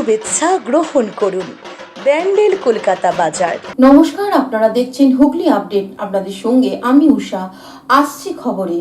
শুভেচ্ছা গ্রহণ করুন। ব্যান্ডেল কলকাতা বাজার। নমস্কার, আপনারা দেখছেন হুগলি আপডেট। আপনাদের সঙ্গে আমি উষা। আসছি খবরে।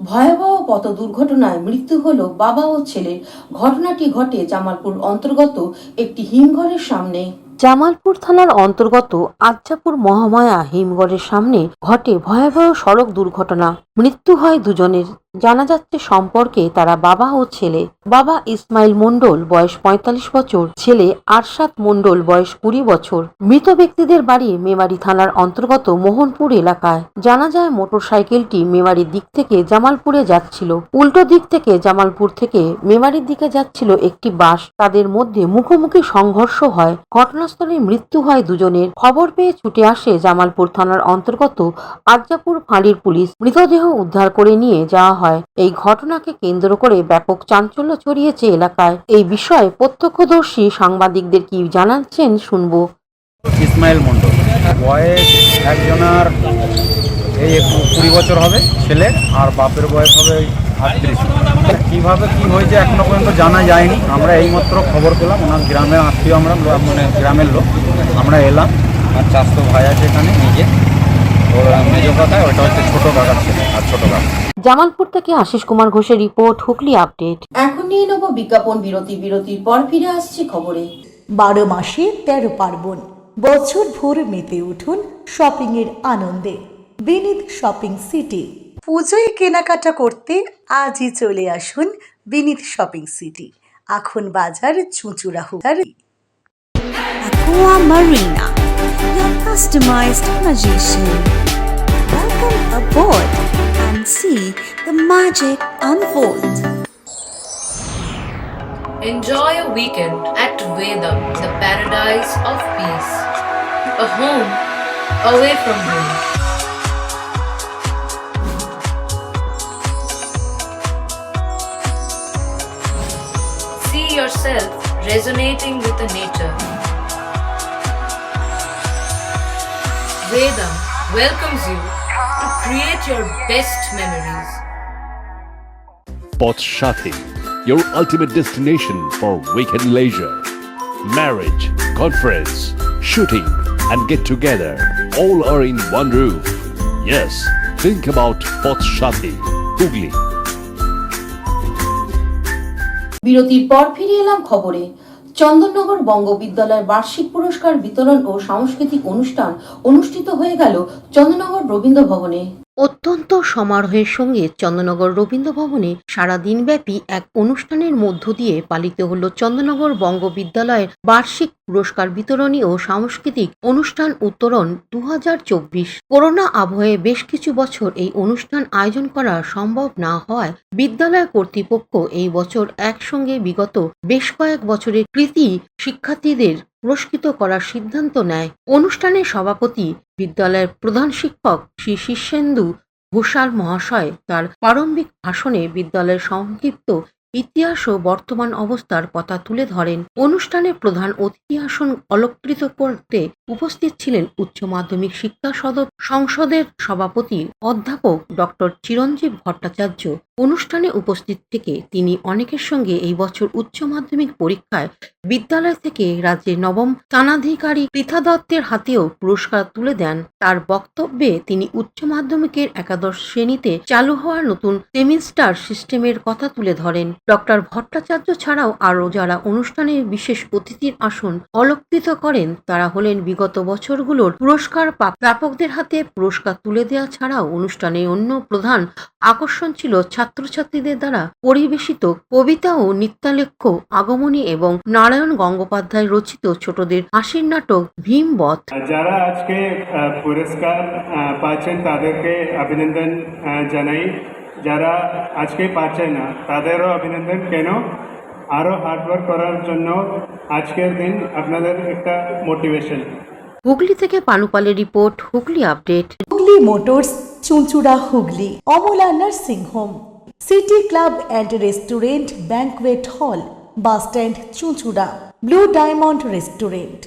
ভয়াবহ পথ দুর্ঘটনায় মৃত্যু হলো বাবা ও ছেলের। ঘটনাটি ঘটে জামালপুর অন্তর্গত একটি হিমঘরের সামনে। জামালপুর থানার অন্তর্গত আজ্জাপুর মহামায়া হিমঘরের সামনে ঘটে ভয়াবহ সড়ক দুর্ঘটনা। মৃত্যু হয় দুজনের। জানা যাচ্ছে সম্পর্কে তারা বাবা ও ছেলে। বাবা ইসমাইল মণ্ডল, বয়স ৪৫ বছর, ছেলে আরশাদ মণ্ডল, বয়স ২০ বছর। মৃত ব্যক্তিদের বাড়ি মেমারি থানার অন্তর্গত মোহনপুর এলাকায়। জানা যায় মোটরসাইকেলটি মেমারির দিক থেকে জামালপুরে যাচ্ছিল। উল্টো দিক থেকে জামালপুর থেকে মেমারির দিকে যাচ্ছিল একটি বাস। তাদের মধ্যে মুখোমুখি সংঘর্ষ হয়। ঘটনাস্থলে মৃত্যু হয় দুজনের। খবর পেয়ে ছুটে আসে জামালপুর থানার অন্তর্গত আজ্জাপুর ফাঁড়ির পুলিশ। মৃতদেহ উদ্ধার করে নিয়ে যাওয়া হয়। এই ঘটনাকে কেন্দ্র করে ব্যাপক চাঞ্চল্য ছড়িয়েছে এলাকায়। এই বিষয়ে প্রত্যক্ষদর্শী সাংবাদিকদের কি জানাচ্ছেন শুনবো। ইসমাইল মণ্ডল, বয়স একজনার এই ২০ বছর হবে ছেলের, আর বাপের বয়স হবে ৩৮। কিভাবে কি হয়েছে এখনো পর্যন্ত জানা যায়নি। আমরা এইমাত্র খবর পেলাম, ওনার গ্রামের আত্মীয়, আমরা মানে গ্রামের লোক, আমরা এলাম। আর চাষতো ভাই আছে এখানে, নিজে ওর মেজ কথায় ওইটা হচ্ছে ছোট কাকার ছেলে আর ছোট কাকা। জামালপুর থেকে আশিস কুমার ঘোষের রিপোর্ট, হুগলি আপডেট। এখন নিয়ে নেব বিজ্ঞাপন বিরতি। বিরতির পর ফিরে আসছি খবরে। 12 মাসে 13 পার্বণ, বছর ভোর মেতে উঠুন শপিং এর আনন্দে। বিনীত শপিং সিটি। পুজোয় কেনাকাটা করতে আজই চলে আসুন বিনীত শপিং সিটি, আখন বাজার, চুঁচুড়াহুড়ি। Aqua Marina, your customized magician. Welcome aboard and see the magic unfold. Enjoy a weekend at Vedam, the paradise of peace. A home away from home. See yourself resonating with the nature. Vedam welcomes you to create your best memories. Port Shati, your ultimate destination for weekend leisure. Marriage, conference, shooting and get together all are in one roof. Yes, think about Port Shati, Hugli. বিরতির পর ফিরে এলাম খবরে। চন্দননগর বঙ্গ বিদ্যালয়ের বার্ষিক পুরস্কার বিতরণ ও সাংস্কৃতিক অনুষ্ঠান অনুষ্ঠিত হয়ে গেল চন্দননগর রবীন্দ্র ভবনে। অত্যন্ত সমারোহের সঙ্গে চন্দননগর রবীন্দ্র ভবনে সারাদিনব্যাপী এক অনুষ্ঠানের মধ্য দিয়ে পালিত হল চন্দননগর বঙ্গ বিদ্যালয়ের বার্ষিক পুরস্কার বিতরণী ও সাংস্কৃতিক অনুষ্ঠান উত্তরণ ২০২৪। করোনা আবহে বেশ কিছু বছর এই অনুষ্ঠান আয়োজন করা সম্ভব না হওয়ায় বিদ্যালয় কর্তৃপক্ষ এই বছর একসঙ্গে বিগত বেশ কয়েক বছরের কৃতী শিক্ষার্থীদের পুরস্কৃত করার সিদ্ধান্ত নেয়। অনুষ্ঠানের সভাপতি বিদ্যালয়ের প্রধান শিক্ষক শ্রী শীর্ষেন্দু ঘোষাল মহাশয় তার প্রারম্ভিক ভাষণে বিদ্যালয়ের সংক্ষিপ্ত ইতিহাস ও বর্তমান অবস্থার কথা তুলে ধরেন। অনুষ্ঠানে প্রধান অতিথি আসন অলঙ্কৃত করতে উপস্থিত ছিলেন উচ্চ মাধ্যমিক শিক্ষা সংসদের সভাপতি অধ্যাপক ডক্টর চিরঞ্জীব ভট্টাচার্য। অনুষ্ঠানে উপস্থিত থেকে তিনি অনেকের সঙ্গে এই বছর উচ্চ মাধ্যমিক পরীক্ষায় বিদ্যালয় থেকে রাজ্যের নবম স্থানাধিকারী পৃথা দত্তের হাতেও পুরস্কার তুলে দেন। তার বক্তব্যে তিনি উচ্চ মাধ্যমিকের একাদশ শ্রেণীতে চালু হওয়ার নতুন সেমিস্টার সিস্টেমের কথা তুলে ধরেন। ডক্টর ভট্টাচার্য ছাড়াও আরও যারা অনুষ্ঠানের বিশেষ অতিথির আসন অলঙ্কৃত করেন তারা হলেন বিগত বছরগুলোর পুরস্কার প্রাপকদের হাতে পুরস্কার তুলে দেওয়া ছাড়াও অনুষ্ঠানে অন্য প্রধান আকর্ষণ ছিল ছাত্রছাত্রীদের দ্বারা পরিবেশিত কবিতা ও নৃত্যালেখ্য আগমনী এবং নারায়ণ গঙ্গোপাধ্যায় রচিত ছোটদের হাসির নাটক ভীমবধ। যারা আজকে পুরস্কার পাচ্ছেন তাদেরকে অভিনন্দন জানাই। যারা আজকে পাচ্ছে না তাদেরও অভিনন্দন। কেন? আরো হার্ডওয়ার্ক করার জন্য আজকের দিন আপনাদের একটা মোটিভেশন। হুগলি থেকে পানুপালের report, Hooghly update. Hooghly motors, চুঁচুড়া Hooghly. Amala nursing home, city club and restaurant, banquet hall, bus stand চুঁচুড়া। Blue diamond restaurant.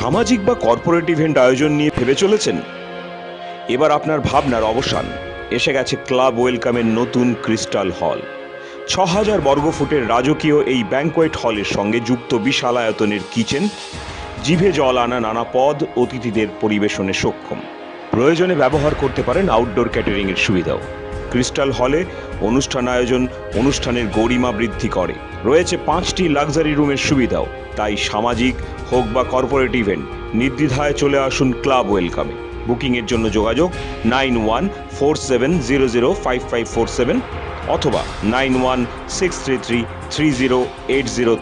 সামাজিক বা কর্পোরেট ইভেন্ট আয়োজন নিয়ে ভেবে চলেছেন? এবার আপনার ভাবনার অবসান। এসে গেছে ক্লাব ওয়েলকামের নতুন ক্রিস্টাল হল। ৬,০০০ বর্গফুটের রাজকীয় এই ব্যাংকোয়েট হলের সঙ্গে যুক্ত বিশাল আয়তনের কিচেন, জিভে জল আনা নানা পদ অতিথিদের পরিবেশনে সক্ষম। প্রয়োজনে ব্যবহার করতে পারেন আউটডোর ক্যাটারিং এর সুবিধাও। ক্রিস্টাল হলে অনুষ্ঠান আয়োজন অনুষ্ঠানের গরিমা বৃদ্ধি করে। রয়েছে 5টি লাক্সারি রুমের সুবিধাও। তাই সামাজিক হোক বা কর্পোরেট ইভেন্ট, নির্দ্বিধায় চলে আসুন ক্লাব ওয়েলকামে। বুকিংয়ের জন্য যোগাযোগ 9147005547 অথবা 9163333080